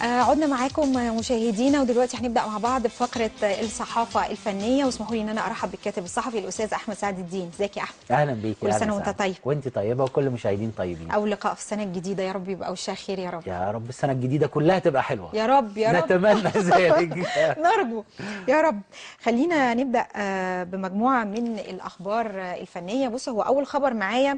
عدنا معاكم مشاهدينا، ودلوقتي هنبدأ مع بعض بفقرة الصحافة الفنية، واسمحوا لي ان انا ارحب بالكاتب الصحفي الاستاذ احمد سعد الدين. ازيك يا احمد؟ اهلا بيك. كل سنة وانت طيب. وانت طيبه وكل المشاهدين طيبين. اول لقاء في السنة الجديدة، يا رب يبقى وشها خير يا رب. يا رب السنه الجديده كلها تبقى حلوه يا رب يا رب، نتمنى ذلك. نرجو يا رب. خلينا نبدأ بمجموعة من الأخبار الفنية. بص، هو أول خبر معايا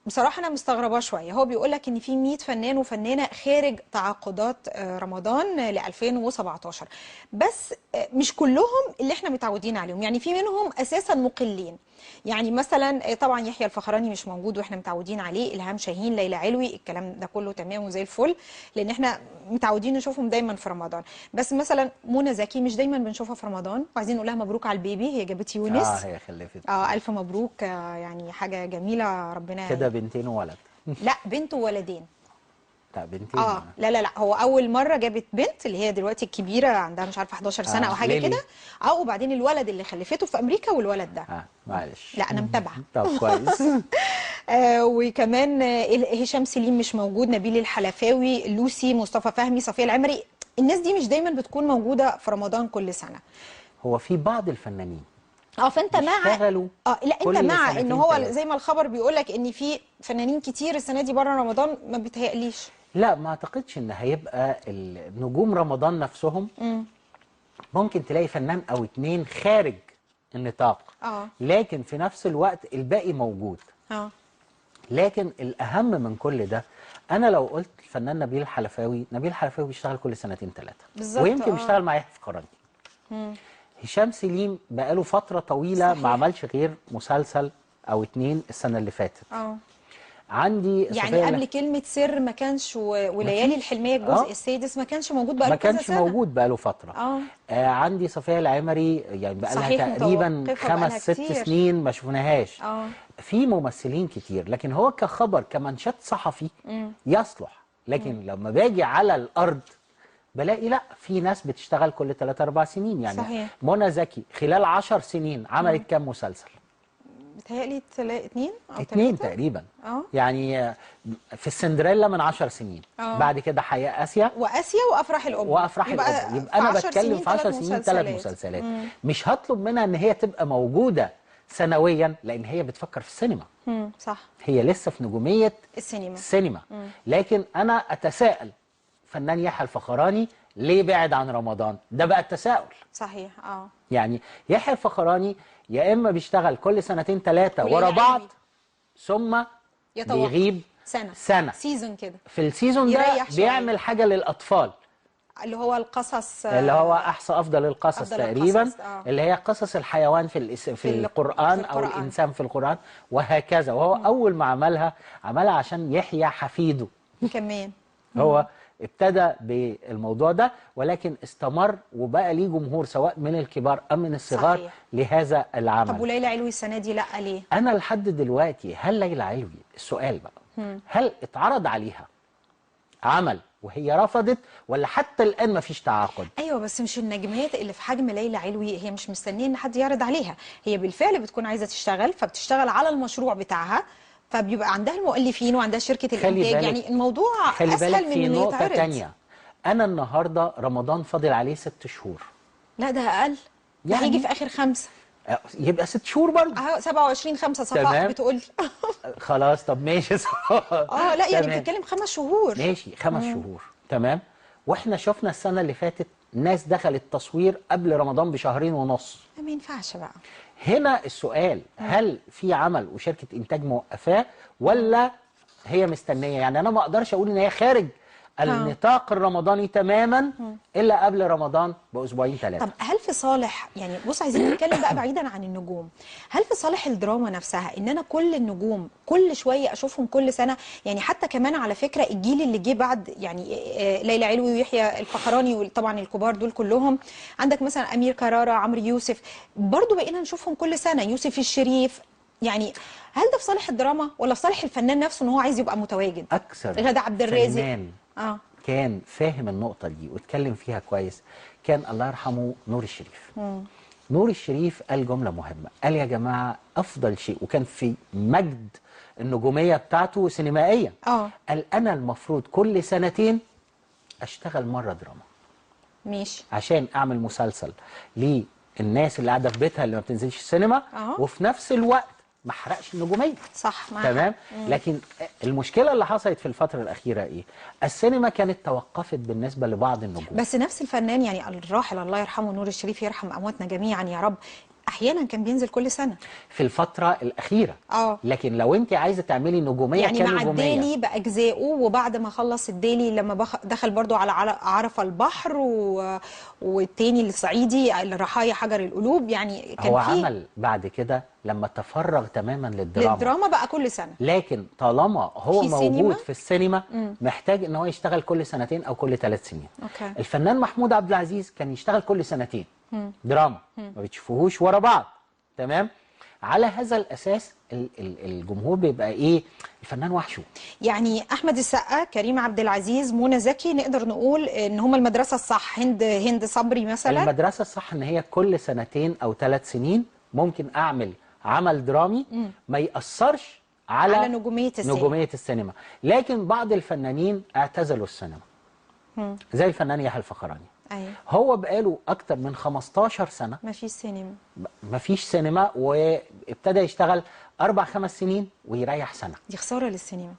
بصراحة أنا مستغربة شوية. هو بيقول لك إن في 100 فنان وفنانة خارج تعاقدات رمضان ل 2017، بس مش كلهم اللي احنا متعودين عليهم، يعني في منهم أساسا مقلين. يعني مثلا طبعا يحيى الفخراني مش موجود واحنا متعودين عليه، إلهام شاهين، ليلى علوي، الكلام ده كله تمام وزي الفل، لأن احنا متعودين نشوفهم دايما في رمضان. بس مثلا منى زكي مش دايما بنشوفها في رمضان، وعايزين نقول لها مبروك على البيبي، هي جابت يونس. هي خلفت. ألف مبروك، يعني حاجة جميلة، ربنا كده بنتين وولد. لا، بنت وولدين. لا بنتين. لا لا لا، هو اول مره جابت بنت اللي هي دلوقتي الكبيره، عندها مش عارفه 11 سنه او حاجه كده. وبعدين الولد اللي خلفته في امريكا، والولد ده معلش. لا انا متابعه. طب كويس. وكمان هشام سليم مش موجود، نبيل الحلفاوي، لوسي، مصطفى فهمي، صفيه العمري. الناس دي مش دايما بتكون موجوده في رمضان كل سنه. هو في بعض الفنانين فانت مع لا انت مع ان هو زي ما الخبر بيقول لك ان في فنانين كتير السنه دي بره رمضان، ما بيتهيأليش. لا ما اعتقدش ان هيبقى نجوم رمضان نفسهم. ممكن تلاقي فنان او اتنين خارج النطاق، لكن في نفس الوقت الباقي موجود. لكن الاهم من كل ده، انا لو قلت الفنان نبيل الحلفاوي، نبيل الحلفاوي بيشتغل كل سنتين ثلاثه بالظبط، ويمكن بيشتغل مع يحيى الفخراني. هشام سليم بقاله فتره طويله صحيح. ما عملش غير مسلسل او اتنين السنه اللي فاتت. عندي يعني قبل كلمة سر ما كانش، وليالي الحلمية الجزء السادس ما كانش موجود بقاله كذا سنة. ما كانش موجود بقاله فترة. عندي صفية العمري، يعني بقى لها تقريبا 5-6 سنين ما شفناهاش. في ممثلين كتير، لكن هو كخبر كمنشط صحفي يصلح. لكن لما باجي على الأرض بلاقي لا، في ناس بتشتغل كل 3-4 سنين. يعني صحيح. منى زكي خلال 10 سنين عملت كام مسلسل؟ بتهيألي 2 أو 2 تقريبا. يعني في السندريلا من 10 سنين. بعد كده حياة آسيا وأفراح الأم. يبقى أنا بتكلم في 10 سنين 3 مسلسلات. مش هطلب منها إن هي تبقى موجودة سنويا، لأن هي بتفكر في السينما. صح. هي لسه في نجومية السينما. لكن أنا أتساءل، فنان يحيى الفخراني ليه بعد عن رمضان؟ ده بقى التساؤل. صحيح. يعني يحيى الفخراني يا اما بيشتغل كل 2-3 ورا بعض، ثم بيغيب سنه سيزون كده. في السيزون ده بيعمل حاجه للاطفال، اللي هو القصص، اللي هو احصى افضل القصص تقريبا. اللي هي قصص الحيوان في القرآن او الانسان في القرآن وهكذا. وهو اول ما عملها عشان يحيى حفيده كمان. هو ابتدى بالموضوع ده، ولكن استمر وبقى ليه جمهور سواء من الكبار أم من الصغار. صحيح. لهذا العمل. طب وليلى علوي السنة دي لا ليه؟ أنا لحد دلوقتي هل ليلى علوي، السؤال بقى، هل اتعرض عليها عمل وهي رفضت، ولا حتى الآن ما فيش تعاقد؟ ايوه، بس مش النجمات اللي في حجم ليلى علوي هي مش مستنيه ان حد يعرض عليها، هي بالفعل بتكون عايزه تشتغل، فبتشتغل على المشروع بتاعها، فبيبقى عندها المؤلفين وعندها شركه الانتاج. يعني الموضوع اسهل من انه يتعرض. نقطه ثانيه، انا النهارده رمضان فاضل عليه 6 شهور. لا ده اقل، يعني هيجي في اخر 5. يبقى 6 شهور برضه. 27/5 صفاء بتقول لي. خلاص طب ماشي. لا يعني بتتكلم 5 شهور. ماشي 5 شهور تمام. واحنا شفنا السنه اللي فاتت ناس دخلت تصوير قبل رمضان ب2.5 شهر. ما ينفعش بقى. هنا السؤال، هل في عمل وشركه انتاج موقفاه، ولا هي مستنيه؟ يعني انا ما اقدرش اقول ان هي خارج النطاق الرمضاني تماما الا قبل رمضان باسبوعين 3. طب هل في صالح، يعني بص عايزين نتكلم بقى بعيدا عن النجوم، هل في صالح الدراما نفسها ان انا كل النجوم كل شويه اشوفهم كل سنه؟ يعني حتى كمان على فكره الجيل اللي جه بعد، يعني ليلى علوي ويحيى الفخراني وطبعا الكبار دول كلهم، عندك مثلا امير كرارة، عمرو يوسف، برضو بقينا نشوفهم كل سنه، يوسف الشريف. يعني هل ده في صالح الدراما ولا في صالح الفنان نفسه ان هو عايز يبقى متواجد؟ اكثر غادة عبد الرازق فنان كان فاهم النقطة دي واتكلم فيها كويس، كان الله يرحمه نور الشريف. نور الشريف قال جملة مهمة، قال يا جماعة أفضل شيء، وكان في مجد النجومية بتاعته سينمائية. قال أنا المفروض كل 2 سنين اشتغل مره دراما ماشي عشان اعمل مسلسل للناس اللي قاعده في بيتها اللي ما بتنزلش السينما، وفي نفس الوقت ما احرقش النجوميه. صح تمام. لكن المشكله اللي حصلت في الفتره الاخيره ايه؟ السينما كانت توقفت بالنسبه لبعض النجوم. بس نفس الفنان يعني الراحل الله يرحمه نور الشريف، يرحم امواتنا جميعا يا رب، احيانا كان بينزل كل سنه في الفتره الاخيره. اه لكن لو انت عايزه تعملي نجوميه يعني مع كنجوميه، الديلي باجزائه، وبعد ما خلص الديلي لما دخل برضو على عرف البحر والتاني الصعيدي الرحايا حجر القلوب، يعني كان هو في عمل بعد كده لما تفرغ تماما للدراما بقى كل سنه. لكن طالما هو في موجود سينما؟ في السينما محتاج ان هو يشتغل كل سنتين او كل 3 سنين. أوكي. الفنان محمود عبد العزيز كان يشتغل كل سنتين دراما، ما بتشوفوهوش ورا بعض. تمام. على هذا الاساس الجمهور بيبقى ايه؟ الفنان وحشه. يعني احمد السقا، كريم عبد العزيز، منى زكي، نقدر نقول ان هم المدرسه الصح. هند صبري مثلا. المدرسه الصح ان هي كل سنتين او 3 سنين ممكن اعمل عمل درامي ما يأثرش على نجوميه السينما. لكن بعض الفنانين اعتزلوا السينما زي الفنان يحيى الفخراني. أيوة. هو بقاله اكتر من 15 سنه ما فيش سينما، ما فيش سينما، وابتدى يشتغل 4-5 سنين ويريح سنه. دي خساره للسينما.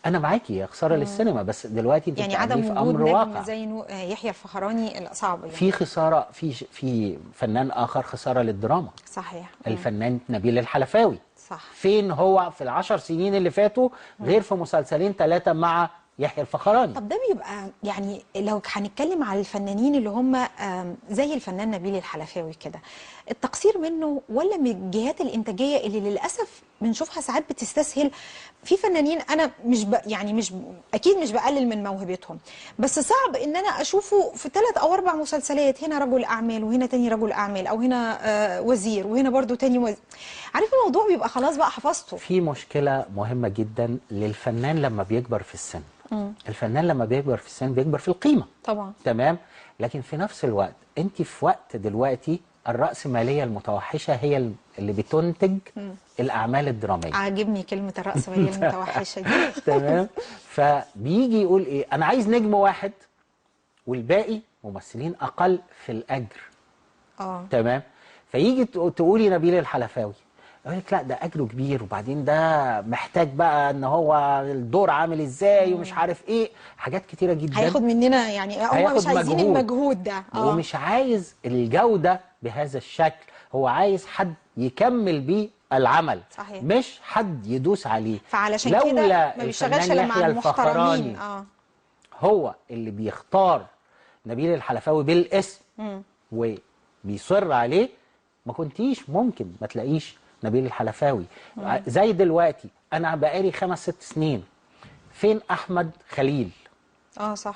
انا معاكي، يا خساره للسينما، بس دلوقتي انت يعني بتعمليه عدم في وجود امر نجم واقع. زي يحيى الفخراني صعب يعني. في خساره في فنان اخر خساره للدراما. صحيح. الفنان نبيل الحلفاوي. صح. فين هو في ال10 سنين اللي فاتوا غير في مسلسلين 3 مع يحيى الفخراني؟ طب ده بيبقى يعني لو هنتكلم على الفنانين اللي هم زي الفنان نبيل الحلفاوي كده، التقصير منه ولا من الجهات الانتاجيه اللي للاسف بنشوفها ساعات بتستسهل؟ في فنانين انا مش اكيد مش بقلل من موهبتهم، بس صعب ان انا اشوفه في 3 أو 4 مسلسلات، هنا رجل اعمال وهنا تاني رجل اعمال، او هنا وزير وهنا برضو تاني وزير. عارف الموضوع بيبقى خلاص بقى حفظته. في مشكله مهمه جدا للفنان لما بيكبر في السن. الفنان لما بيكبر في السن بيكبر في القيمه طبعا. تمام. لكن في نفس الوقت انت في وقت دلوقتي الرأسمالية المتوحشة هي اللي بتنتج الأعمال الدرامية. عاجبني كلمة الرأسمالية المتوحشة دي. تمام. فبيجي يقول إيه؟ أنا عايز نجم واحد والباقي ممثلين أقل في الأجر. تمام. فيجي تقولي نبيل الحلفاوي، يقول لك لا ده اجره كبير، وبعدين ده محتاج بقى ان هو الدور عامل ازاي ومش عارف ايه، حاجات كتيره جدا هياخد مننا، يعني هم مش عايزين المجهود ده ومش عايز الجوده بهذا الشكل، هو عايز حد يكمل بيه العمل. صحيح. مش حد يدوس عليه. فعلشان كده ما بيشتغلش الا مع المحترمين. هو اللي بيختار نبيل الحلفاوي بالاسم وبيصر عليه. ما كنتيش ممكن ما تلاقيش نبيل الحلفاوي. زي دلوقتي انا بقالي 5-6 سنين، فين احمد خليل؟ صح،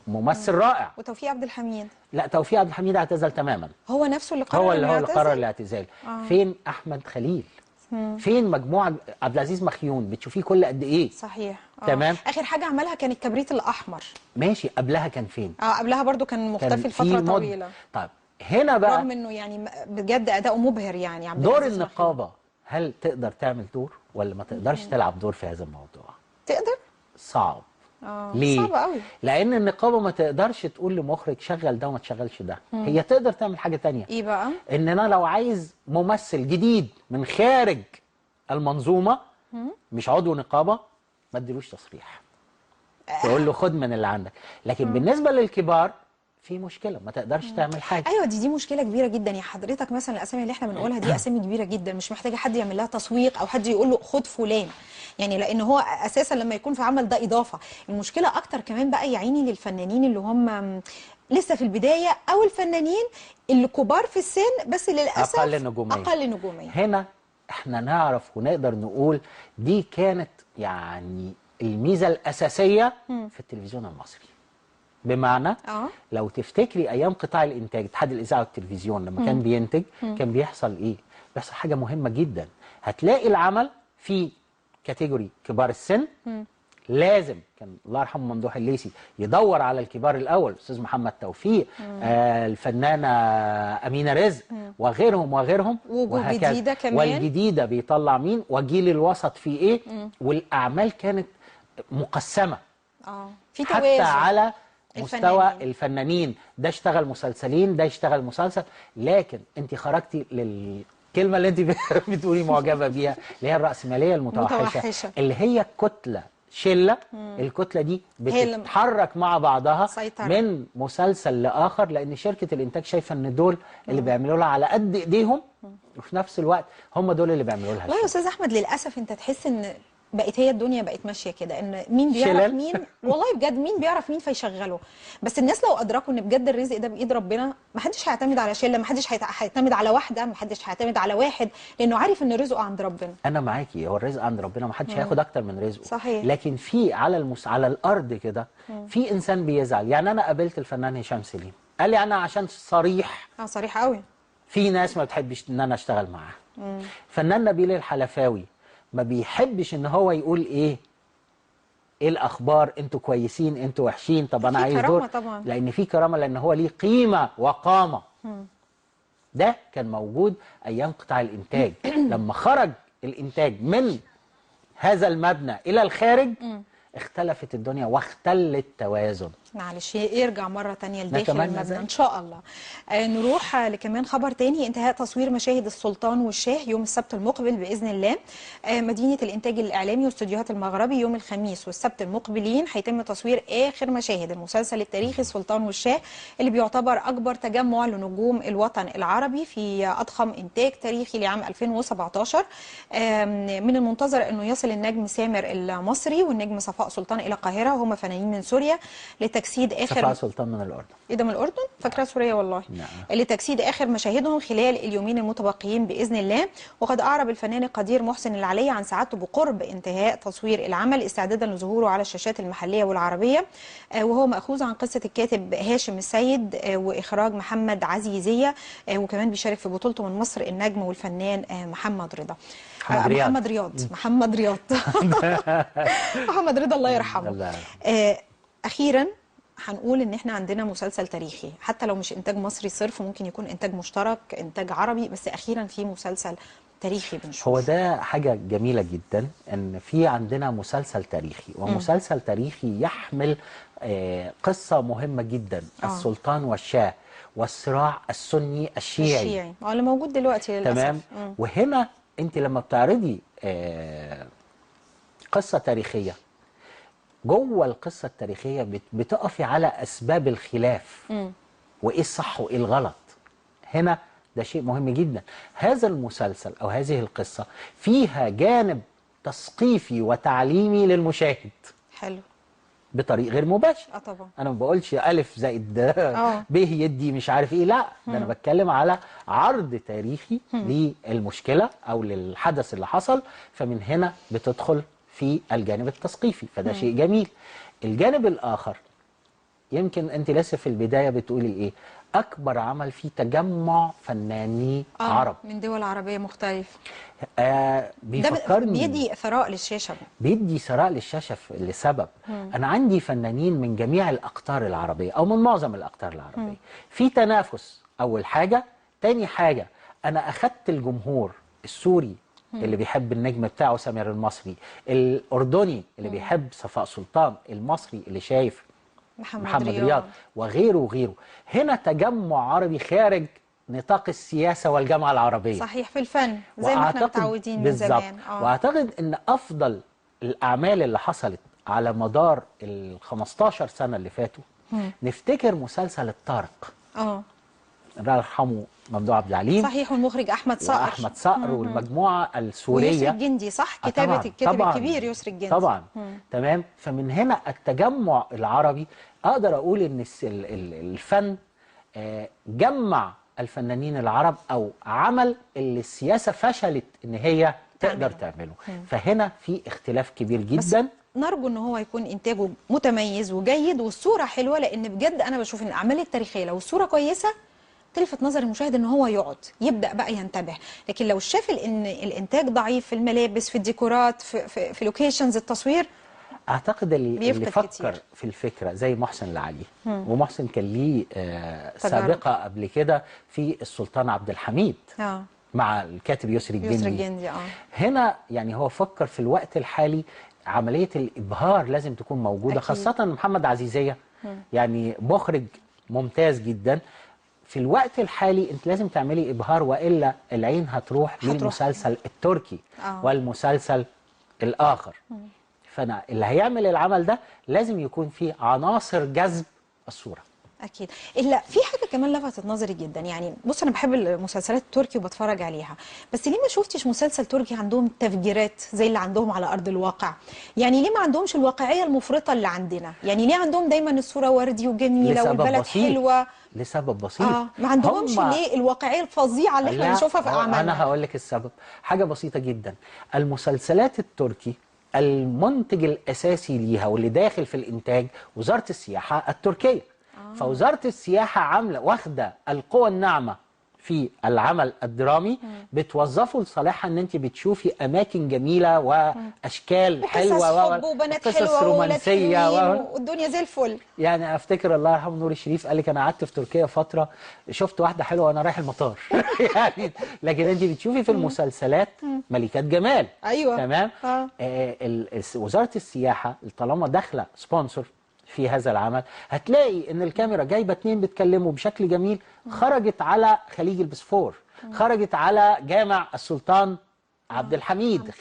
ممثل رائع. وتوفيق عبد الحميد؟ لا، توفيق عبد الحميد اعتزل تماما. هو نفسه اللي قرر هو اللي قرر الاعتزال. فين احمد خليل؟ فين مجموعه عبد العزيز مخيون؟ بتشوفيه كل قد ايه؟ صحيح. تمام. اخر حاجه عملها كان الكبريت الاحمر. ماشي. قبلها كان فين؟ قبلها برضو كان مختفي لفتره طويله. طيب هنا بقى رغم انه يعني بجد اداؤه مبهر يعني عبد دور النقابه، هل تقدر تعمل دور ولا ما تقدرش تلعب دور في هذا الموضوع؟ تقدر؟ صعب. ليه؟ صعب قوي. لان النقابه ما تقدرش تقول لمخرج شغل ده وما تشغلش ده. هي تقدر تعمل حاجه تانية. ايه بقى؟ ان انا لو عايز ممثل جديد من خارج المنظومه مش عضو نقابه ما اديلوش تصريح، تقول له خد من اللي عندك. لكن بالنسبه للكبار في مشكله، ما تقدرش تعمل حاجه. ايوه، دي مشكله كبيره جدا يا حضرتك. مثلا الاسامي اللي احنا بنقولها دي اسامي كبيره جدا، مش محتاجه حد يعمل لها تسويق او حد يقول له خد فلان، يعني لان هو اساسا لما يكون في عمل ده اضافه. المشكله اكتر كمان بقى يا عيني للفنانين اللي هم لسه في البدايه، او الفنانين اللي كبار في السن بس للاسف اقل نجوميه. هنا احنا نعرف ونقدر نقول دي كانت يعني الميزه الاساسيه في التلفزيون المصري. بمعنى لو تفتكري ايام قطاع الانتاج، اتحاد الاذاعه والتلفزيون لما كان بينتج كان بيحصل ايه؟ بيحصل حاجه مهمه جدا. هتلاقي العمل في كاتيجوري كبار السن، لازم كان الله يرحمه ممدوح الليثي يدور على الكبار الاول، الاستاذ محمد توفيق، الفنانه امينه رزق، وغيرهم وجديده كمان، والجديده بيطلع مين، وجيل الوسط في ايه. والاعمال كانت مقسمه في توازن حتى على مستوى الفنانين، ده اشتغل مسلسلين، ده اشتغل مسلسل، لكن انت خرجتي للكلمه اللي انت بتقولي معجبه بيها، اللي هي الرأسمالية المتوحشه، اللي هي كتله شله. الكتله دي بتتحرك مع بعضها من مسلسل لاخر، لان شركه الانتاج شايفه ان دول اللي بيعملوا لها على قد ايديهم، وفي نفس الوقت هم دول اللي بيعملوا لها. والله يا استاذ احمد للاسف انت تحس ان بقت هي الدنيا بقت ماشيه كده، ان مين بيعرف مين، والله بجد مين بيعرف مين فيشغله. بس الناس لو ادركوا ان بجد الرزق ده بايد ربنا، ما حدش هيعتمد على شله، ما حدش هيعتمد على واحده، ما حدش هيعتمد على واحد، لانه عارف ان رزقه عند ربنا. انا معاكي، هو الرزق عند ربنا، ما حدش هياخد اكتر من رزقه. صحيح. لكن في على الارض كده في انسان بيزعل. يعني انا قابلت الفنان هشام سليم، قال لي انا عشان صريح، صريح قوي، في ناس ما بتحبش ان انا اشتغل معاها. فنان نبيل الحلفاوي ما بيحبش ان هو يقول ايه الاخبار، انتوا كويسين انتوا وحشين، طب انا عايز دور طبعا. لان في كرامه، لان هو ليه قيمه وقامه. ده كان موجود ايام قطاع الانتاج. لما خرج الانتاج من هذا المبنى الى الخارج اختلفت الدنيا واختل التوازن. معلش يرجع مرة تانية لداخل المبنى إن شاء الله. نروح لكمان خبر تاني، انتهاء تصوير مشاهد السلطان والشاه يوم السبت المقبل بإذن الله. مدينة الإنتاج الإعلامي واستوديوهات المغربي يوم الخميس والسبت المقبلين هيتم تصوير آخر مشاهد المسلسل التاريخي السلطان والشاه، اللي بيعتبر أكبر تجمع لنجوم الوطن العربي في أضخم إنتاج تاريخي لعام 2017. من المنتظر أنه يصل النجم سامر المصري والنجم صفاء سلطان إلى القاهرة، وهم فنانين من سوريا، لتجسيد اخر صفاء سلطان من الاردن. ايه ده من الاردن؟ فاكره سوريا والله. لتجسيد اخر مشاهدهم خلال اليومين المتبقيين باذن الله. وقد اعرب الفنان القدير محسن العلي عن سعادته بقرب انتهاء تصوير العمل استعدادا لظهوره على الشاشات المحليه والعربيه، وهو ماخوذ عن قصه الكاتب هاشم السيد واخراج محمد عزيزيه، وكمان بيشارك في بطولته من مصر النجم والفنان محمد رضا. محمد رياض محمد رضا الله يرحمه. أخيرا هنقول إن إحنا عندنا مسلسل تاريخي، حتى لو مش إنتاج مصري صرف، ممكن يكون إنتاج مشترك، إنتاج عربي، بس أخيرا في مسلسل تاريخي بنشوفه. هو ده حاجة جميلة جدا إن في عندنا مسلسل تاريخي، ومسلسل تاريخي يحمل قصة مهمة جدا، السلطان والشاه والصراع السني الشيعي اللي موجود دلوقتي للأسف. تمام. وهنا أنت لما بتعرضي قصة تاريخية، جوه القصة التاريخية بتقفي على أسباب الخلاف وإيه الصح وإيه الغلط. هنا ده شيء مهم جدا. هذا المسلسل أو هذه القصة فيها جانب تثقيفي وتعليمي للمشاهد. حلو. بطريق غير مباشر. طبعا. أنا ما بقولش ألف زائد ب يدي مش عارف إيه، لا ده أنا بتكلم على عرض تاريخي للمشكلة أو للحدث اللي حصل، فمن هنا بتدخل في الجانب التثقيفي، فده شيء جميل. الجانب الآخر يمكن أنت لسه في البداية بتقولي إيه؟ أكبر عمل فيه تجمع فناني عرب من دول عربية مختلفة. بيفكرني، ده بيدي ثراء للشاشة، بيدي ثراء للشاشة لسبب أنا عندي فنانين من جميع الأقطار العربية أو من معظم الأقطار العربية. في تنافس أول حاجة. تاني حاجة أنا أخدت الجمهور السوري اللي بيحب النجم بتاعه سامر المصري، الأردني اللي بيحب صفاء سلطان، المصري اللي شايف محمد رياض وغيره وغيره. هنا تجمع عربي خارج نطاق السياسة والجامعة العربية. صحيح، في الفن زي ما احنا متعودين من زمان. وأعتقد أن أفضل الأعمال اللي حصلت على مدار ال15 سنة اللي فاتوا نفتكر مسلسل الطارق. الله يرحمه ممدوح عبد العليم. صحيح، والمخرج احمد صقر. والمجموعه السوريه ويسري الجندي، صح، كتابه الكاتب الكبير يسري الجندي طبعا. تمام. فمن هنا التجمع العربي اقدر اقول ان الفن جمع الفنانين العرب، او عمل اللي السياسه فشلت ان هي تقدر تعمله. فهنا في اختلاف كبير جدا. نرجو ان هو يكون انتاجه متميز وجيد والصوره حلوه، لان بجد انا بشوف ان الاعمال التاريخيه لو الصوره كويسه تلفت نظر المشاهد ان هو يقعد يبدا بقى ينتبه. لكن لو شاف ان الانتاج ضعيف في الملابس، في الديكورات، في لوكيشنز التصوير، اعتقد اللي فكر في الفكره زي محسن العلي. ومحسن كان ليه سابقه قبل كده في السلطان عبد الحميد مع الكاتب يسري الجندي. هنا يعني هو فكر في الوقت الحالي عمليه الابهار لازم تكون موجوده. أكيد. خاصه محمد عزيزيه يعني مخرج ممتاز جدا. في الوقت الحالي انت لازم تعملي ابهار، والا العين هتروح للمسلسل التركي والمسلسل الاخر. فانا اللي هيعمل العمل ده لازم يكون فيه عناصر جذب الصوره. اكيد. الا في حاجه كمان لفتت نظري جدا، يعني بص انا بحب المسلسلات التركي وبتفرج عليها، بس ليه ما شفتش مسلسل تركي عندهم تفجيرات زي اللي عندهم على ارض الواقع؟ يعني ليه ما عندهمش الواقعيه المفرطه اللي عندنا؟ يعني ليه عندهم دايما الصوره وردي وجميله والبلد حلوه؟ لسبب بسيط. ما عندهمش ليه الواقعيه الفظيعه اللي احنا بنشوفها في اعمالنا؟ انا هقول لك السبب، حاجه بسيطه جدا. المسلسلات التركي المنتج الاساسي ليها واللي داخل في الانتاج وزاره السياحه التركيه. فوزاره السياحه عامله واخده القوى الناعمه في العمل الدرامي، بتوظفه لصالحها ان انت بتشوفي اماكن جميله واشكال حلوه وقصص حب وبنات حلوه رومانسيه والدنيا زي الفل. يعني افتكر الله يرحمه نور الشريف قال لك انا قعدت في تركيا فتره شفت واحده حلوه وانا رايح المطار. يعني لكن انت بتشوفي في المسلسلات ملكات جمال. ايوه تمام. وزاره السياحه طالما داخله سبونسر في هذا العمل، هتلاقي ان الكاميرا جايبه اتنين بيتكلموا بشكل جميل، خرجت على خليج البسفور، خرجت على جامع السلطان عبد الحميد،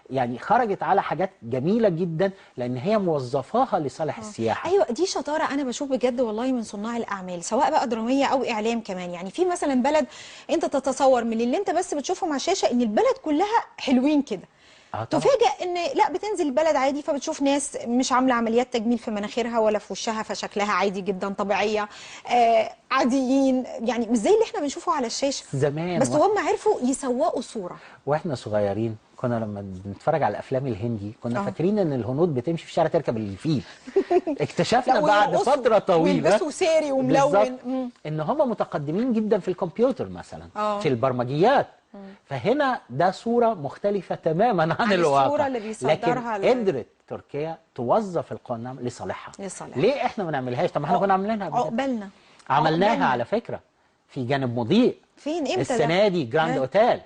يعني خرجت على حاجات جميله جدا لان هي موظفاها لصالح السياحه. ايوه دي شطاره انا بشوف بجد والله من صناع الاعمال، سواء بقى دراميه او اعلام كمان. يعني في مثلا بلد انت تتصور من اللي انت بس بتشوفهم على الشاشه ان البلد كلها حلوين كده، تفاجئ ان لا بتنزل البلد عادي فبتشوف ناس مش عامله عمليات تجميل في مناخيرها ولا في وشها، فشكلها عادي جدا طبيعيه، عاديين، يعني مش زي اللي احنا بنشوفه على الشاشه زمان. بس هم عرفوا يسوقوا صوره. واحنا صغيرين كنا لما بنتفرج على الافلام الهندي كنا فاكرين ان الهنود بتمشي في الشارع تركب الفيل. اكتشفنا بعد فتره طويله ويلبسوا ساري وملون ان هم متقدمين جدا في الكمبيوتر مثلا، في البرمجيات. فهنا ده صوره مختلفه تماما عن الواقع. الصوره اللي بيصدرها لكن قدرت تركيا توظف القانون لصالحها. ليه احنا ما نعملهاش؟ طب ما احنا كنا عاملينها عقبالنا. عملناها على فكره في جانب مضيء. فين امتى السنه دي جراند اوتيل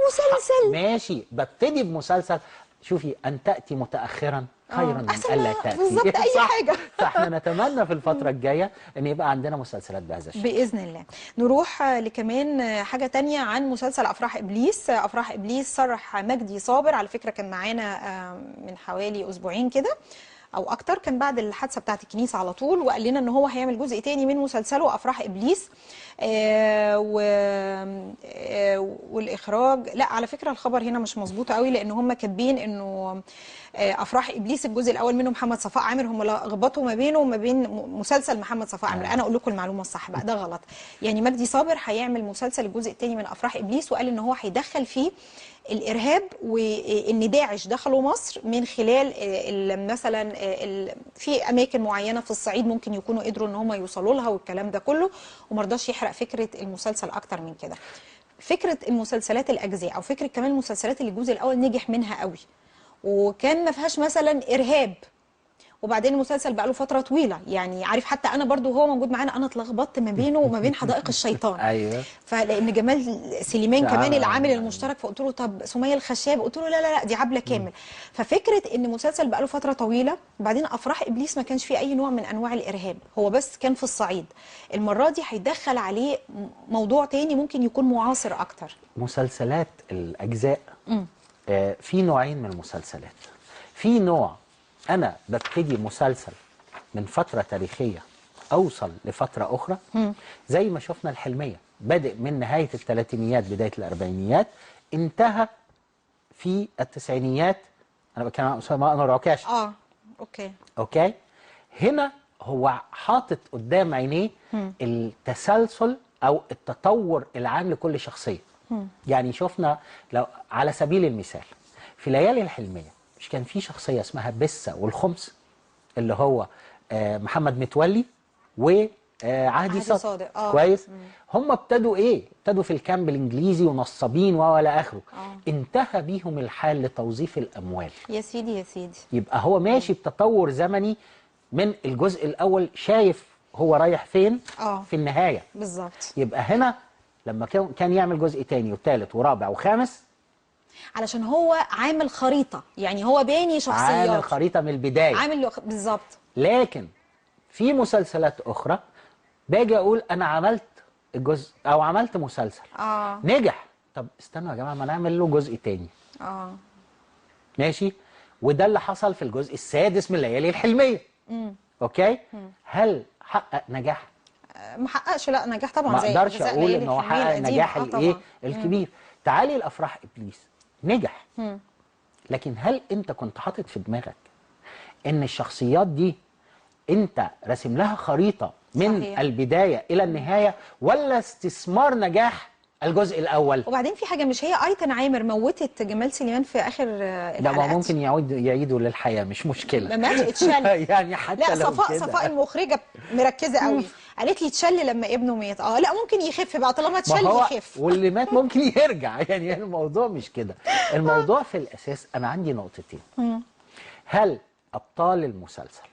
مسلسل. ماشي، ببتدي بمسلسل. شوفي ان تاتي متاخرا خيرا من الا تاتي. بالظبط اي حاجه. فاحنا نتمنى في الفتره الجايه ان يبقى عندنا مسلسلات بهذا الشكل باذن الله. نروح لكمان حاجه تانية عن مسلسل افراح ابليس. افراح ابليس صرح مجدي صابر، على فكره كان معانا من حوالي اسبوعين كده او اكتر، كان بعد الحادثه بتاعه الكنيسه على طول، وقال لنا ان هو هيعمل جزء تاني من مسلسله افراح ابليس. والاخراج، لا على فكره الخبر هنا مش مظبوط قوي، لان هم كاتبين انه افراح ابليس الجزء الاول منه محمد صفاء عامر، هم لخبطوا ما بينه وما بين مسلسل محمد صفاء عامر. انا اقول لكم المعلومه الصح بقى، ده غلط. يعني مجدي صابر هيعمل مسلسل الجزء الثاني من افراح ابليس، وقال ان هو هيدخل فيه الارهاب وان داعش دخلوا مصر من خلال مثلا في اماكن معينه في الصعيد ممكن يكونوا قدروا ان هم يوصلوا لها والكلام ده كله، وما رضاش يحرق فكره المسلسل اكتر من كده. فكره المسلسلات الاجزاء او فكره كمان المسلسلات اللي الجزء الاول نجح منها قوي وكان ما فيهاش مثلا ارهاب، وبعدين المسلسل بقى له فتره طويله، يعني عارف حتى انا برضو هو موجود معانا انا اتلخبطت ما بينه وما بين حدائق الشيطان. ايوه. فلان جمال سليمان كمان العامل المشترك، فقلت له طب سميه الخشاب، قلت له لا لا لا دي عبله كامل. ففكره ان مسلسل بقى له فتره طويله، وبعدين افراح ابليس ما كانش فيه اي نوع من انواع الارهاب، هو بس كان في الصعيد. المره دي هيدخل عليه موضوع تاني ممكن يكون معاصر اكتر. مسلسلات الاجزاء في نوعين من المسلسلات. في نوع أنا ببتدي مسلسل من فترة تاريخية أوصل لفترة أخرى، زي ما شفنا الحلمية بادئ من نهاية الثلاثينيات بداية الأربعينيات، انتهى في التسعينيات. أنا بتكلم عن أسامة أنور عكاشة. أوكي. هنا هو حاطط قدام عينيه التسلسل أو التطور العام لكل شخصية. يعني شفنا لو على سبيل المثال في ليالي الحلمية مش كان في شخصية اسمها بسة والخمس اللي هو محمد متولي وعهدي صادق. كويس. هم ابتدوا ايه؟ ابتدوا في الكامب الانجليزي ونصابين والى اخره. انتهى بيهم الحال لتوظيف الاموال. يا سيدي يا سيدي. يبقى هو ماشي بتطور زمني من الجزء الاول، شايف هو رايح فين في النهاية بالظبط. يبقى هنا لما كان يعمل جزء تاني وثالث ورابع وخامس علشان هو عامل خريطة، يعني هو باني شخصيات، عامل خريطة من البداية، عامل بالظبط. لكن في مسلسلات اخرى باجي اقول انا عملت الجزء او عملت مسلسل نجح، طب استنوا يا جماعه ما نعمل له جزء تاني. ماشي. وده اللي حصل في الجزء السادس من ليالي الحلميه. اوكي. هل حقق نجاح؟ ما حققش لا نجاح طبعا، ما زي اقدرش اقول ان هو حقق النجاح الايه الكبير. تعالي الافراح ابليس نجح. لكن هل انت كنت حاطط في دماغك ان الشخصيات دي انت راسم لها خريطه من صحيح. البدايه الى النهايه، ولا استثمار نجاح الجزء الاول؟ وبعدين في حاجه، مش هي ايتن عامر موتت جمال سليمان في اخر الحلقات؟ لا، ما ممكن يعيدوا للحياه، مش مشكله. ما ماتش اتشل يعني حتى لا لو صفاء المخرجه مركزه قوي، قالت لي اتشل لما ابنه مات. لا ممكن يخف بقى طالما اتشل يخف، واللي مات ممكن يرجع. يعني الموضوع مش كده. الموضوع في الاساس انا عندي نقطتين. هل ابطال المسلسل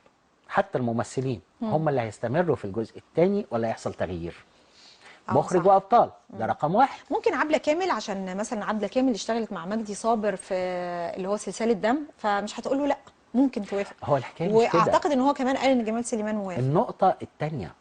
حتى الممثلين هم اللي هيستمروا في الجزء الثاني، ولا هيحصل تغيير؟ مخرج صح. وابطال ده رقم واحد. ممكن عبله كامل، عشان مثلا عبله كامل اشتغلت مع مجدي صابر في اللي هو سلسله دم، فمش هتقول له لا، ممكن توافق. هو الحكايه مش كده، واعتقد ان هو كمان قال ان جمال سليمان موافق. النقطه الثانيه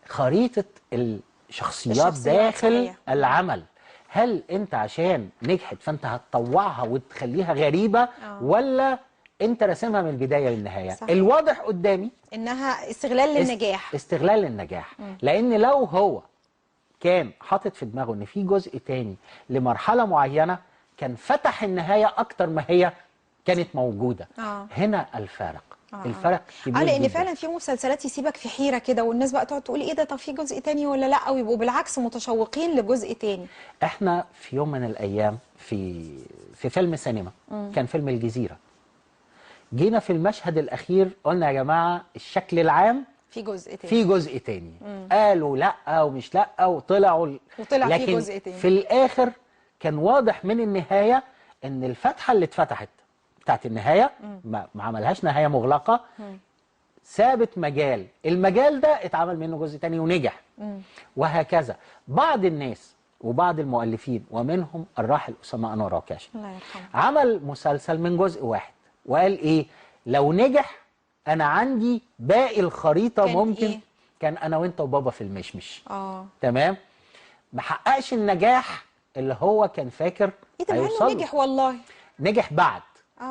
خريطه الشخصيات داخل صحيح. العمل. هل انت عشان نجحت فانت هتطوعها وتخليها غريبه ولا انت راسمها من البدايه للنهايه؟ صحيح. الواضح قدامي انها استغلال للنجاح. استغلال للنجاح. لان لو هو كان حاطط في دماغه ان في جزء تاني لمرحله معينه كان فتح النهايه اكتر ما هي كانت موجوده. هنا الفارق. الفرق كبير لان جداً. فعلا في مسلسلات يسيبك في حيره كده، والناس بقى تقعد تقول ايه ده، طب في جزء تاني ولا لا، ويبقوا بالعكس متشوقين لجزء تاني. احنا في يوم من الايام في فيلم سينما كان فيلم الجزيره، جينا في المشهد الاخير قلنا يا جماعه الشكل العام في جزء تاني، في جزء تاني. قالوا لا ومش لا وطلع في جزء تاني. في الاخر كان واضح من النهايه ان الفتحه اللي اتفتحت بتاعت النهايه ما عملهاش نهايه مغلقه، سابت المجال ده اتعمل منه جزء تاني ونجح. وهكذا بعض الناس وبعض المؤلفين ومنهم الراحل اسامه انور عكاشة الله يرحمه عمل مسلسل من جزء واحد وقال ايه، لو نجح انا عندي باقي الخريطه ممكن إيه؟ كان انا وانت وبابا في المشمش. تمام. ما حققش النجاح اللي هو كان فاكر هيوصل له. نجح والله، نجح بعد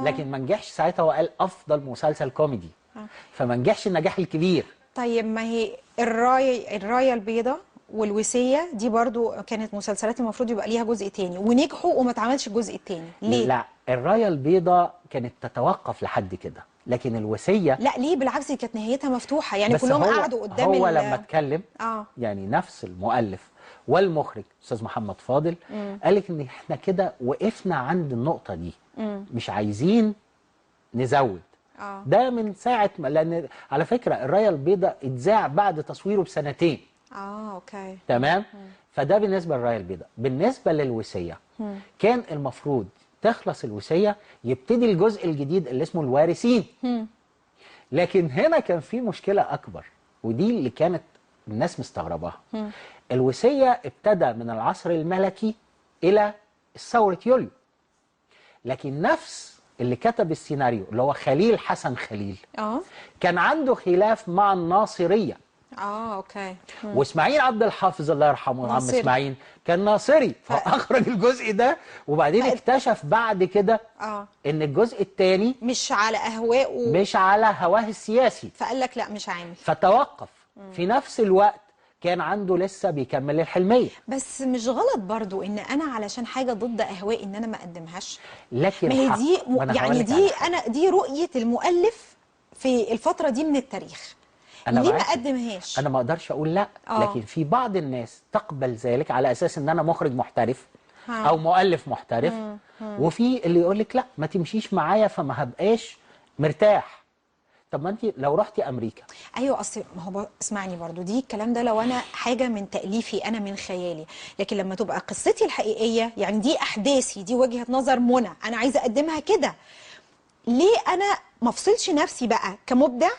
لكن ما نجحش ساعتها، وقال افضل مسلسل كوميدي. فما نجحش النجاح الكبير. طيب ما هي الرايه البيضاء والوصيه دي برضو كانت مسلسلات المفروض يبقى ليها جزء تاني ونجحوا وما اتعملش الجزء التاني، ليه؟ لا، الرايه البيضاء كانت تتوقف لحد كده، لكن الوصيه لا ليه، بالعكس دي كانت نهايتها مفتوحه، يعني كلهم قعدوا قدام هو لما اتكلم يعني نفس المؤلف والمخرج استاذ محمد فاضل قال لك ان احنا كده وقفنا عند النقطه دي، مش عايزين نزود. ده من ساعه لان على فكره الرايه البيضاء اتذاع بعد تصويره بسنتين. اوكي تمام. فده بالنسبه للرايه البيضاء. بالنسبه للوصيه كان المفروض تخلص الوصيه يبتدي الجزء الجديد اللي اسمه الوارثين. لكن هنا كان في مشكله اكبر، ودي اللي كانت الناس مستغرباها. الوصيه ابتدى من العصر الملكي الى ثوره يوليو، لكن نفس اللي كتب السيناريو اللي هو خليل حسن خليل كان عنده خلاف مع الناصريه. اوكي. واسماعيل عبد الحافظ الله يرحمه، عم اسماعيل كان ناصري فاخرج الجزء ده، وبعدين اكتشف بعد كده ان الجزء الثاني مش على اهوائه، مش على هواه السياسي، فقال لك لا مش عامل، فتوقف. في نفس الوقت كان عنده لسه بيكمل الحلميه. بس مش غلط برضو ان انا علشان حاجه ضد اهوائي ان انا ما اقدمهاش؟ لكن ما هي دي يعني دي رؤيه المؤلف في الفتره دي من التاريخ، ليه ما اقدمهاش؟ انا ما اقدرش اقول لا. لكن في بعض الناس تقبل ذلك على اساس ان انا مخرج محترف او مؤلف محترف، وفي اللي يقول لك لا ما تمشيش معايا فما هبقاش مرتاح. طب ما انت لو رحتي امريكا. ايوه اصل ما هو اسمعني برضو، دي الكلام ده لو انا حاجه من تاليفي انا من خيالي، لكن لما تبقى قصتي الحقيقيه، يعني دي احداثي، دي وجهه نظر منى انا عايزه اقدمها كده، ليه انا ما افصلش نفسي بقى كمبدع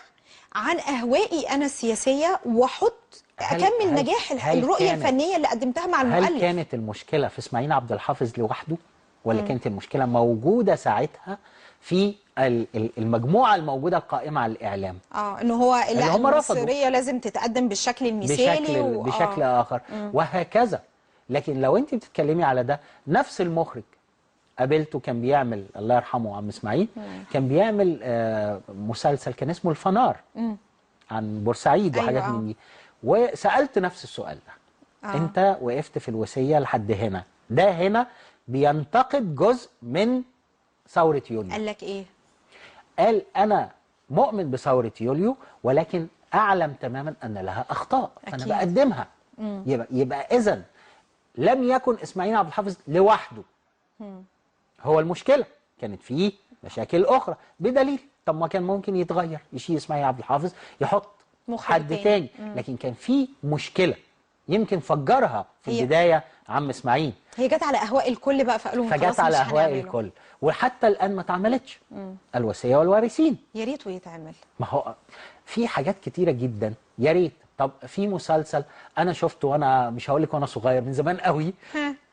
عن اهوائي انا السياسيه واحط اكمل نجاح الرؤيه الفنيه اللي قدمتها مع المؤلف؟ هل كانت المشكله في اسماعيل عبد الحافظ لوحده، ولا كانت المشكله موجوده ساعتها في المجموعه الموجوده القائمه على الاعلام. ان هو اللي هم المصريه لازم تتقدم بالشكل المثالي بشكل اخر وهكذا. لكن لو انت بتتكلمي على ده، نفس المخرج قابلته كان بيعمل، الله يرحمه عم اسماعيل، كان بيعمل مسلسل كان اسمه الفنار عن بورسعيد وحاجات من دي، وسألت نفس السؤال ده. انت وقفت في الوصية لحد هنا، ده هنا بينتقد جزء من ثورة يوليو. قال لك ايه؟ قال انا مؤمن بثورة يوليو، ولكن اعلم تماما ان لها اخطاء، فانا بقدمها. يبقى اذا لم يكن اسماعيل عبد الحافظ لوحده هو المشكلة، كانت فيه مشاكل أخرى، بدليل طب ما كان ممكن يتغير، يشيل إسماعيل عبد الحافظ يحط حد تاني. لكن كان فيه مشكلة يمكن فجرها في البداية عم إسماعيل، هي جت على أهواء الكل بقى، فقالوا فجت على أهواء الكل، وحتى الآن ما اتعملتش الوصية والوارثين. يا ريت يتعمل. ما هو في حاجات كتيرة جدا يا ريت. طب في مسلسل انا شفته وانا مش هقول لك وانا صغير، من زمان قوي،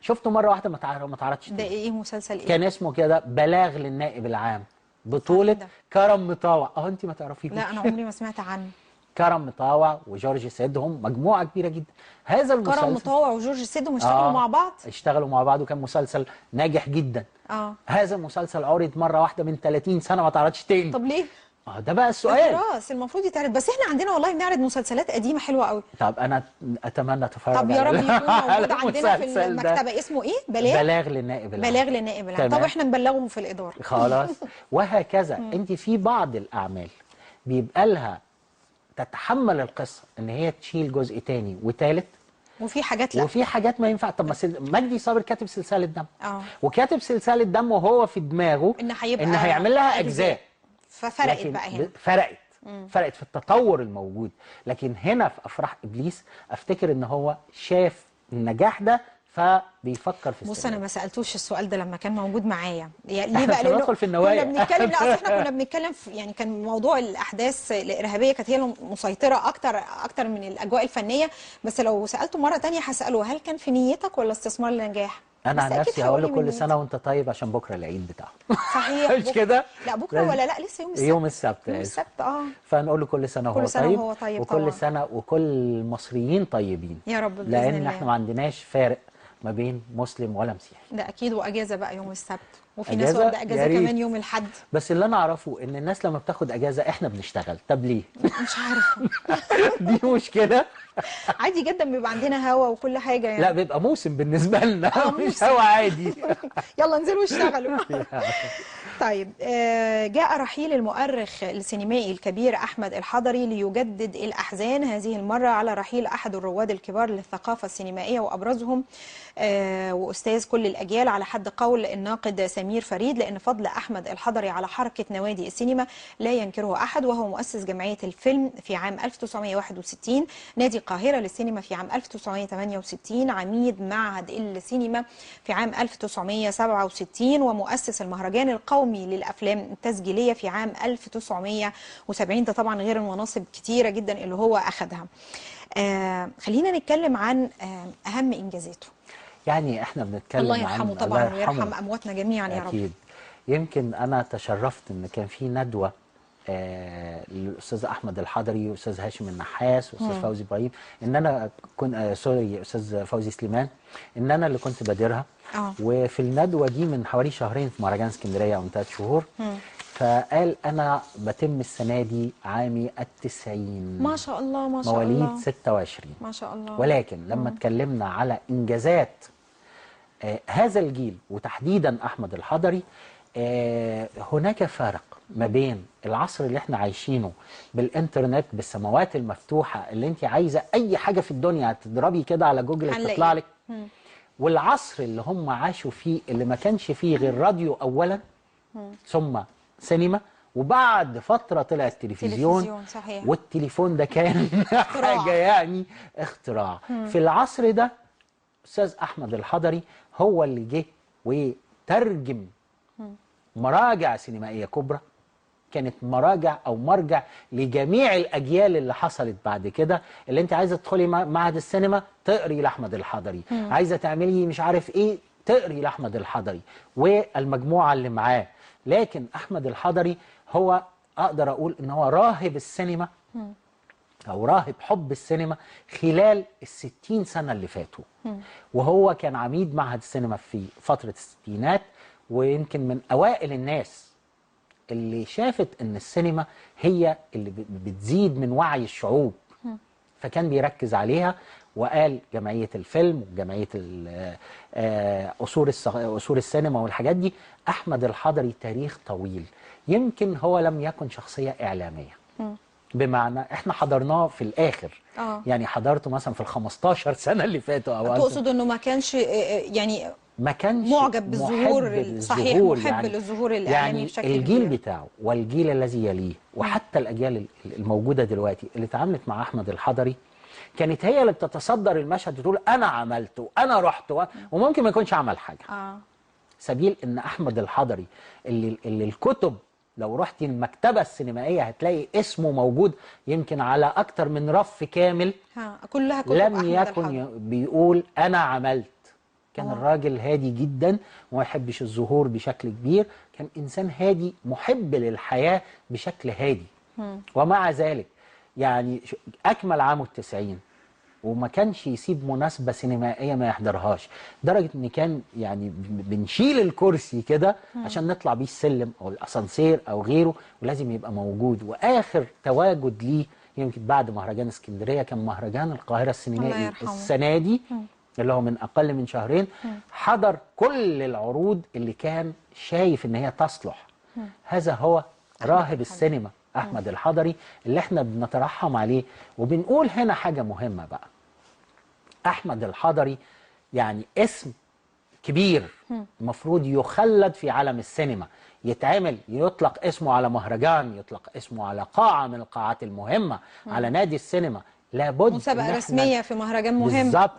شفته مره واحده ما اتعرضش. ده ايه مسلسل ايه؟ كان اسمه كده بلاغ للنائب العام، بطوله كرم مطاوع. انت ما تعرفيهوش؟ لا انا عمري ما سمعت عنه. كرم مطاوع وجورج سيدهم، مجموعه كبيره جدا. هذا المسلسل كرم مطاوع وجورج سيدهم اشتغلوا مع بعض؟ اشتغلوا مع بعض، وكان مسلسل ناجح جدا. هذا المسلسل عرض مره واحده من 30 سنه ما اتعرضش تاني. طب ليه؟ ده بقى السؤال. خلاص المفروض يتعرض، بس احنا عندنا والله بنعرض مسلسلات قديمه حلوه قوي. طب انا اتمنى اتفرج. طب يا رب يكون موجود عندنا في المكتبه. اسمه ايه؟ بلاغ للنائب العام. بلاغ للنائب العام. طب احنا نبلغهم في الاداره. خلاص. وهكذا. انت في بعض الاعمال بيبقى لها تتحمل القصه ان هي تشيل جزء تاني وتالت، وفي حاجات لا، وفي حاجات ما ينفع. طب ما مجدي صابر كاتب سلسله دم، وكاتب سلسله دم وهو في دماغه ان هيعمل لها اجزاء، ففرقت بقى هنا. فرقت في التطور الموجود. لكن هنا في افراح ابليس افتكر ان هو شاف النجاح ده فبيفكر في بص انا ما سالتوش السؤال ده لما كان موجود معايا، يعني ليه بقى؟ لانه ندخل في النوايا. كنا بنتكلم، لا اصل احنا كنا بنتكلم في، يعني كان موضوع الاحداث الارهابيه كانت هي مسيطره اكتر من الاجواء الفنيه. بس لو سالته مره ثانيه هساله هل كان في نيتك ولا استثمار للنجاح؟ انا عن نفسي هقول له كل سنه وانت طيب، عشان بكره العيد بتاعه. صحيح. مش كده؟ لا بكره ولا لا، لسه يوم السبت. يوم السبت. يوم السبت. فنقول له كل سنه وهو طيب، وكل طبعا. سنه وكل المصريين طيبين يا رب باذن لان الله. احنا ما عندناش فارق ما بين مسلم ولا مسيحي. ده اكيد. واجازه بقى يوم السبت، وفي ناس واخده اجازه كمان يوم الاحد. بس اللي انا اعرفه ان الناس لما بتاخد اجازه احنا بنشتغل. طب ليه؟ مش عارفه. دي مشكله. عادي جدا بيبقى عندنا هوا وكل حاجه يعني. لا بيبقى موسم بالنسبه لنا، مش هوا عادي. يلا انزلوا اشتغلوا. طيب جاء رحيل المؤرخ السينمائي الكبير أحمد الحضري ليجدد الأحزان، هذه المرة على رحيل أحد الرواد الكبار للثقافة السينمائية وأبرزهم وأستاذ كل الأجيال على حد قول الناقد سمير فريد، لأن فضل أحمد الحضري على حركة نوادي السينما لا ينكره أحد، وهو مؤسس جمعية الفيلم في عام 1961، نادي القاهرة للسينما في عام 1968، عميد معهد السينما في عام 1967، ومؤسس المهرجان القومي للأفلام التسجيلية في عام 1970. ده طبعا غير المناصب كتيرة جدا اللي هو أخذها. خلينا نتكلم عن أهم إنجازاته. يعني احنا بنتكلم الله يرحمه طبعا ويرحم أمواتنا جميعا يا رب. أكيد. يمكن أنا تشرفت إن كان في ندوة للأستاذ أحمد الحضري وأستاذ هاشم النحاس وأستاذ فوزي إبراهيم، إن أنا كنت سوري أستاذ فوزي سليمان، إن أنا اللي كنت بادرها. وفي الندوة دي من حوالي شهرين في مهرجان اسكندرية أو 3 شهور، فقال أنا بتم السنة دي عامي 90. ما شاء الله ما شاء الله. مواليد 26 ما شاء الله. ولكن لما اتكلمنا على إنجازات هذا الجيل وتحديدا أحمد الحضري، هناك فارق ما بين العصر اللي احنا عايشينه بالإنترنت بالسماوات المفتوحة، اللي انت عايزة أي حاجة في الدنيا تضربي كده على جوجل تطلع لك، والعصر اللي هم عاشوا فيه اللي ما كانش فيه غير راديو أولا ثم سينما، وبعد فترة طلع التلفزيون. صحيح. والتليفون ده كان حاجة يعني اختراع. في العصر ده أستاذ أحمد الحضري هو اللي جه وترجم مراجع سينمائية كبرى، كانت مراجع أو مرجع لجميع الأجيال اللي حصلت بعد كده. اللي انت عايزة تدخلي معهد السينما تقري لأحمد الحضري، عايزة تعملي مش عارف ايه تقري لأحمد الحضري والمجموعة اللي معاه. لكن احمد الحضري هو اقدر اقول ان هو راهب السينما او راهب حب السينما خلال ال60 سنه اللي فاتوا. وهو كان عميد معهد السينما في فتره الستينات، ويمكن من اوائل الناس اللي شافت ان السينما هي اللي بتزيد من وعي الشعوب، فكان بيركز عليها. وقال جمعيه الفيلم وجمعيه اصول السينما والحاجات دي. احمد الحضري تاريخ طويل، يمكن هو لم يكن شخصيه اعلاميه، بمعنى احنا حضرناه في الاخر. يعني حضرته مثلا في ال15 سنه اللي فاتوا. او تقصد انه ما كانش يعني ما كانش معجب بالظهور، صحيح، محب يعني للظهور الاعلامي يعني بشكل الجيل كبير بتاعه والجيل الذي يليه وحتى الاجيال الموجوده دلوقتي اللي اتعاملت مع احمد الحضري كانت هي اللي بتتصدر المشهد وتقول انا عملت وانا رحت وممكن ما يكونش عمل حاجه. سبيل ان احمد الحضري اللي الكتب لو رحتي المكتبه السينمائيه هتلاقي اسمه موجود يمكن على اكتر من رف كامل، كلها كتب لم أحمد يكن الحضري. بيقول انا عملت. كان الراجل هادي جدا وما يحبش الظهور بشكل كبير، كان انسان هادي محب للحياه بشكل هادي. ومع ذلك يعني اكمل عامه ال90 وما كانش يسيب مناسبه سينمائيه ما يحضرهاش، لدرجه ان كان يعني بنشيل الكرسي كده عشان نطلع بيه السلم او الاسانسير او غيره ولازم يبقى موجود. واخر تواجد ليه يمكن بعد مهرجان اسكندريه كان مهرجان القاهره السينمائي السنه دي اللي هو من اقل من شهرين. حضر كل العروض اللي كان شايف ان هي تصلح. هذا هو راهب السينما احمد الحضري اللي احنا بنترحم عليه. وبنقول هنا حاجه مهمه بقى، احمد الحضري يعني اسم كبير المفروض يخلد في عالم السينما، يطلق اسمه على مهرجان، يطلق اسمه على قاعه من القاعات المهمه، على نادي السينما. لابد مسابقه رسميه في مهرجان مهم بالظبط.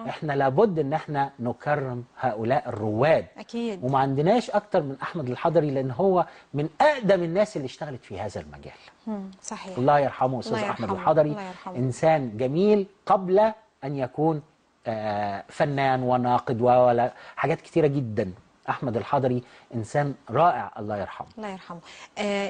احنا لابد ان احنا نكرم هؤلاء الرواد. اكيد. وما عندناش اكتر من احمد الحضري لان هو من اقدم الناس اللي اشتغلت في هذا المجال. صحيح. الله يرحمه استاذ احمد الحضري. انسان جميل قبل ان يكون فنان وناقد ولا حاجات كتيره جدا. احمد الحضري انسان رائع الله يرحمه. الله يرحمه.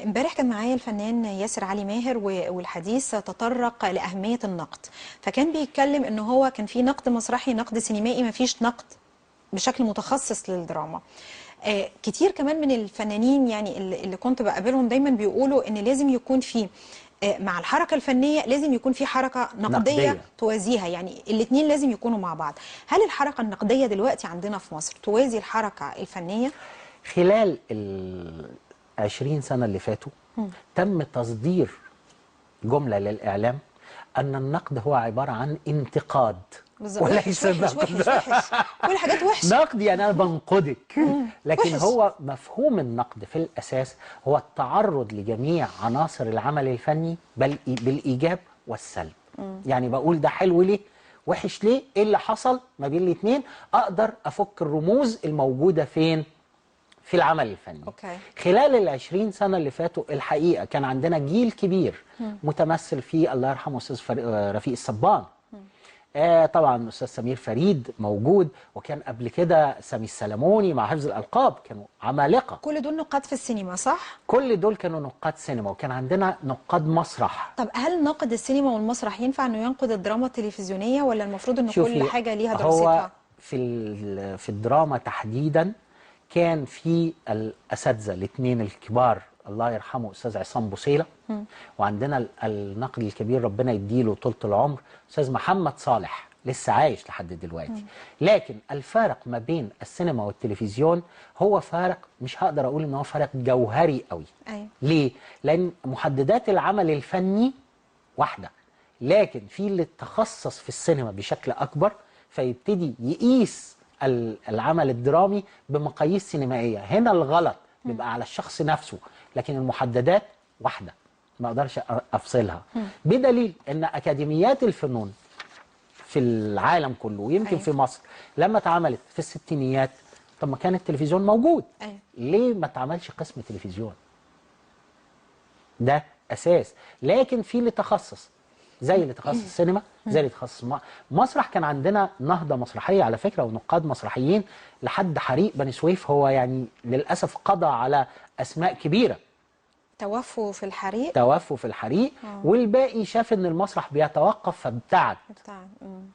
امبارح كان معايا الفنان ياسر علي ماهر والحديث تطرق لاهميه النقد، فكان بيتكلم ان هو كان في نقد مسرحي، نقد سينمائي، ما فيش نقد بشكل متخصص للدراما. كتير كمان من الفنانين يعني اللي كنت بقابلهم دايما بيقولوا ان لازم يكون في مع الحركة الفنية لازم يكون في حركة نقدية توازيها، يعني الاثنين لازم يكونوا مع بعض. هل الحركة النقدية دلوقتي عندنا في مصر توازي الحركة الفنية؟ خلال ال20 سنة اللي فاتوا تم تصدير جملة للإعلام أن النقد هو عبارة عن انتقاد وليس نقد. وحش كل حاجات وحشة. نقد يعني أنا بنقدك. لكن وحش. هو مفهوم النقد في الأساس هو التعرض لجميع عناصر العمل الفني بالإيجاب والسلب. يعني بقول ده حلو ليه؟ وحش ليه؟ إيه اللي حصل ما بين الاثنين؟ أقدر أفك الرموز الموجودة فين؟ في العمل الفني. خلال ال20 سنة اللي فاتوا الحقيقة كان عندنا جيل كبير متمثل فيه الله يرحمه أستاذ رفيق الصبان. طبعا أستاذ سمير فريد موجود، وكان قبل كده سامي السلموني مع حفظ الألقاب، كانوا عمالقة. كل دول نقاد في السينما صح؟ كل دول كانوا نقاد سينما، وكان عندنا نقاد مسرح. طب هل ناقد السينما والمسرح ينفع انه ينقد الدراما التلفزيونية، ولا المفروض ان كل حاجة ليها دراستها؟ هو في الدراما تحديدا كان في الأساتذة الاثنين الكبار الله يرحمه أستاذ عصام بوصيلة، وعندنا الناقد الكبير ربنا يديله طولة العمر أستاذ محمد صالح لسه عايش لحد دلوقتي. لكن الفارق ما بين السينما والتلفزيون هو فارق، مش هقدر أقول إن هو فارق جوهري قوي. ليه؟ لأن محددات العمل الفني واحدة، لكن في اللي تخصص في السينما بشكل أكبر فيبتدي يقيس العمل الدرامي بمقاييس سينمائية. هنا الغلط بيبقى على الشخص نفسه، لكن المحددات واحدة ما اقدرش افصلها. بدليل ان اكاديميات الفنون في العالم كله ويمكن في مصر لما اتعملت في الستينيات، طب ما كان التلفزيون موجود. ليه ما اتعملش قسم تلفزيون؟ ده اساس. لكن في اللي تخصص زي اللي تخصص السينما، زي اللي تخصص مسرح. كان عندنا نهضه مسرحيه على فكره ونقاد مسرحيين لحد حريق بني سويف، هو يعني للاسف قضى على اسماء كبيره. توفوا في الحريق. توفوا في الحريق. والباقي شاف ان المسرح بيتوقف فابتعد.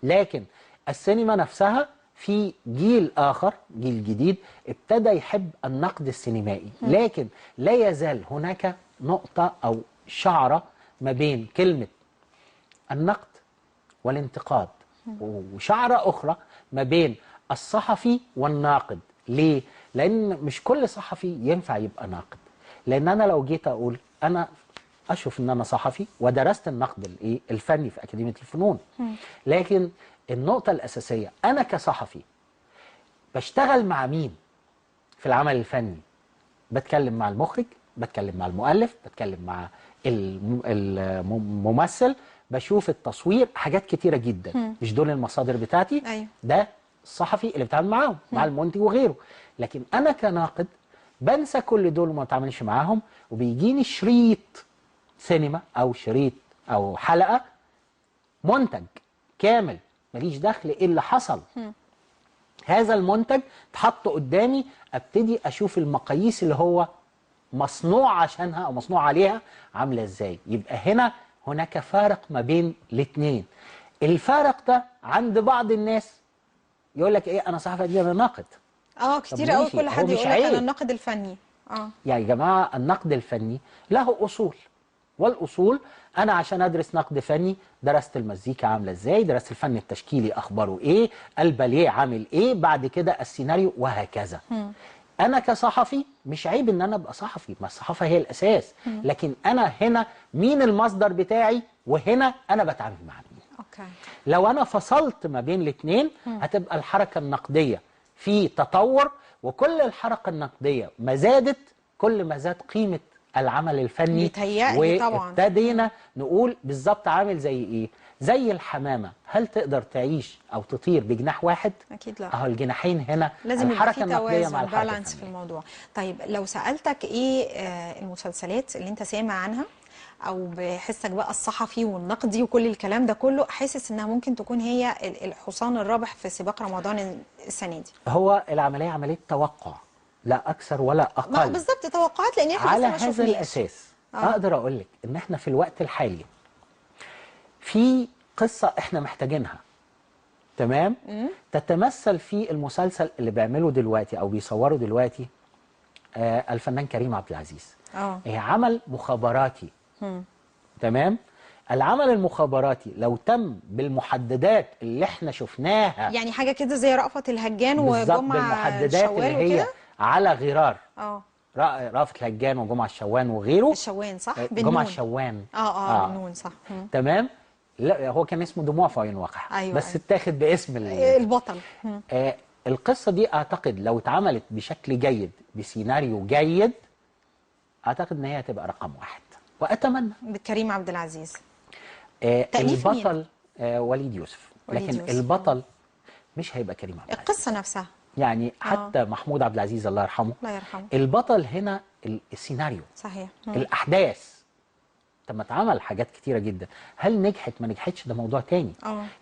لكن السينما نفسها في جيل آخر، جيل جديد ابتدى يحب النقد السينمائي. لكن لا يزال هناك نقطة أو شعرة ما بين كلمة النقد والانتقاد، وشعرة أخرى ما بين الصحفي والناقد. ليه؟ لأن مش كل صحفي ينفع يبقى ناقد. لأن أنا لو جيت أقول أنا أشوف إن أنا صحفي ودرست النقد الفني في أكاديمية الفنون، لكن النقطة الأساسية أنا كصحفي بشتغل مع مين في العمل الفني؟ بتكلم مع المخرج، بتكلم مع المؤلف، بتكلم مع الممثل، بشوف التصوير، حاجات كتيرة جدا. مش دول المصادر بتاعتي؟ أيوة. ده الصحفي اللي بتعامل معاهم، مع المنتج وغيره. لكن أنا كناقد بنسى كل دول وما بتعاملش معاهم، وبيجيني شريط سينما أو شريط أو حلقة منتج كامل ماليش دخل ايه اللي حصل. هذا المنتج اتحط قدامي، ابتدي اشوف المقاييس اللي هو مصنوع عشانها او مصنوع عليها عامله ازاي. يبقى هناك فارق ما بين الاثنين. الفارق ده عند بعض الناس يقول لك ايه، انا صحفي انا ناقد. كتير قوي كل حد يقول لك انا الناقد الفني. يا جماعه النقد الفني له اصول، والاصول انا عشان ادرس نقد فني درست المزيكا عامله ازاي، درست الفن التشكيلي اخباره ايه، الباليه عامل ايه، بعد كده السيناريو وهكذا. انا كصحفي مش عيب ان انا ابقى صحفي، ما الصحافه هي الاساس. لكن انا هنا مين المصدر بتاعي، وهنا انا بتعامل مع مين. لو انا فصلت ما بين الاثنين هتبقى الحركه النقديه في تطور، وكل الحركه النقديه ما زادت كل ما زاد قيمه العمل الفني. وابتدينا نقول بالظبط عامل زي ايه؟ زي الحمامه، هل تقدر تعيش او تطير بجناح واحد؟ اكيد لا. اهو الجناحين هنا لازم الحركه النقديه مع الحركه بالانس في الموضوع. طيب لو سالتك ايه المسلسلات اللي انت سامع عنها او بحسك بقى الصحفي والنقدي وكل الكلام ده كله، حاسس انها ممكن تكون هي الحصان الرابح في سباق رمضان السنه دي؟ هو العمليه عمليه توقع، لا اكثر ولا اقل. بالظبط توقعات، لان احنا على لسه ما شفناش. هذا الاساس اقدر اقول لك ان احنا في الوقت الحالي في قصه احنا محتاجينها، تمام؟ تتمثل في المسلسل اللي بيعمله دلوقتي او بيصوره دلوقتي الفنان كريم عبد العزيز. هي عمل مخابراتي. تمام؟ العمل المخابراتي لو تم بالمحددات اللي احنا شفناها، يعني حاجه كده زي رأفت الهجان وجمعة بالمحددات اللي هي على غرار رأفت الهجان وجمعة الشوان وغيره. الشوان صح؟ جمعة الشوان بالنون صح. تمام. لا هو كان اسمه دموع في عيون وقح. أيوة بس اتاخد باسم البطل. القصة دي اعتقد لو اتعملت بشكل جيد بسيناريو جيد اعتقد ان هي هتبقى رقم واحد، واتمنى. بكريم عبد العزيز. البطل وليد يوسف، لكن البطل مش هيبقى كريم عبد العزيز. القصة نفسها يعني حتى محمود عبد العزيز الله يرحمه، الله يرحمه، البطل هنا السيناريو صحيح. الأحداث. طب ما اتعمل حاجات كتيرة جدا، هل نجحت ما نجحتش ده موضوع تاني.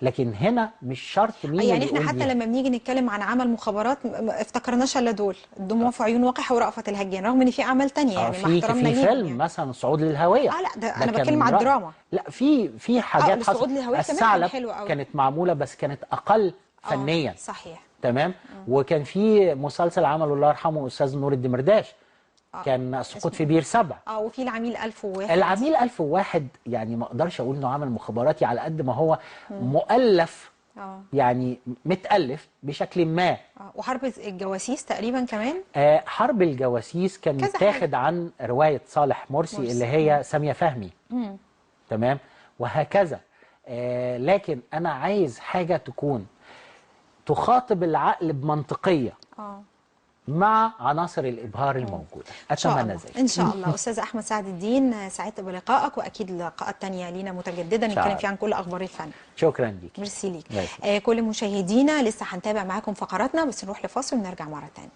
لكن هنا مش شرط مين يعني احنا حتى لما بنيجي نتكلم عن عمل مخابرات ما افتكرناش الا دول، الدموع في عيون وقح ورأفت الهجان، رغم ان في اعمال تانية يعني مع احترامنا ليهم. في فيلم يعني مثلا صعود للهوية. لا ده انا بتكلم على الدراما. لا في حاجات صعود للهوية الثعلب كانت معمولة بس كانت اقل فنيا. صحيح. تمام. وكان في مسلسل عمله الله يرحمه استاذ نور الدمرداش، كان سقوط في بير 7. وفي العميل 1001. العميل 1001 يعني ما اقدرش اقول انه عمل مخابراتي على قد ما هو مؤلف. يعني متألف بشكل ما. وحرب الجواسيس تقريبا كمان. حرب الجواسيس كان متاخد عن رواية صالح مرسي اللي هي سامية فهمي. تمام. وهكذا. لكن انا عايز حاجة تكون تخاطب العقل بمنطقية مع عناصر الإبهار الموجودة. أتمنى ذلك إن شاء الله. أستاذ أحمد سعد الدين، سعدت بلقائك، وأكيد لقاءات تانية لينا متجددة نتكلم فيها عن كل أخبار الفن. شكرا ليك. ميرسي ليك. كل مشاهدينا لسه هنتابع معاكم فقراتنا، بس نروح لفاصل ونرجع مرة تانية.